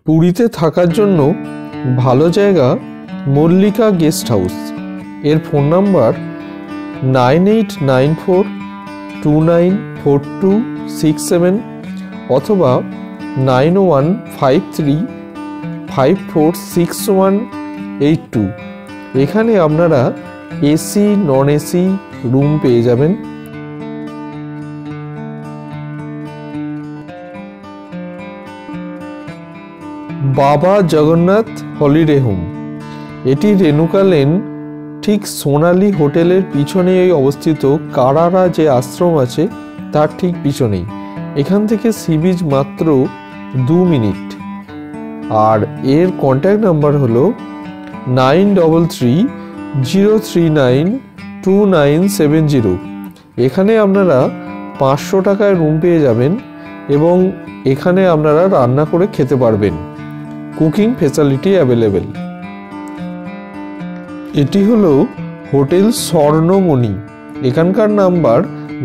পুরীতে থাকার জন্য ভালো জায়গা মল্লিকা গেস্ট হাউস। এর ফোন নাম্বার 9894294267 অথবা 9153546182। এখানে আপনারা এসি নন এসি রুম পেয়ে যাবেন। বাবা জগন্নাথ হলিডে হোম, এটি রেণুকা লেন ঠিক সোনালী হোটেলের পিছনেই অবস্থিত। কারারা যে আশ্রম আছে তার ঠিক পিছনেই। এখান থেকে সি বিচ মাত্র 2 মিনিট। আর এর কন্ট্যাক্ট নাম্বার হলো 9330392970। এখানে আপনারা 500 টাকায় রুম পেয়ে যাবেন এবং এখানে আপনারা রান্না করে খেতে পারবেন। Cooking facility available. এটি হলো হোটেল স্বর্ণমণি। এখানকার নাম্বার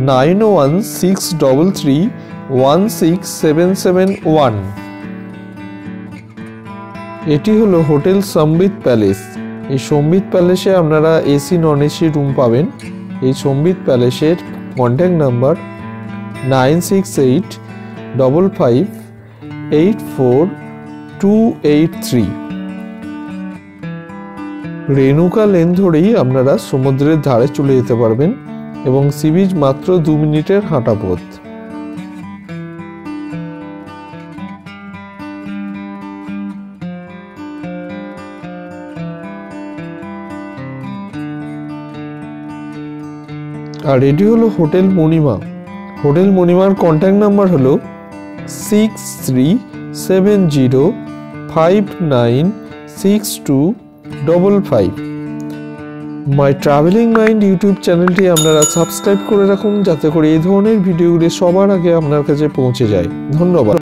9163316771। এটি হলো হোটেল সম্বিত প্যালেস। এই সম্বিত প্যালেসে আপনারা এসি নন এসি রুম পাবেন। এই সম্বিত প্যালেসের কন্ট্যাক্ট নাম্বার 9685584283। রেণুকা লেন ধরেই আপনারা সমুদ্রের ধারে চলে যেতে পারবেন এবং সি বিচ মাত্র 2 মিনিটের হাঁটা পথ। আর এটি হলো হোটেল মণিমা। হোটেল মণিমার কন্ট্যাক্ট নাম্বার হলো 6370596255। মাই ট্রাভেলিং মাইন্ড ইউটিউব চ্যানেলটি আপনারা সাবস্ক্রাইব করে রাখুন যাতে করে এই ধরনের ভিডিওগুলি সবার আগে আপনার কাছে পৌঁছে যায়। ধন্যবাদ।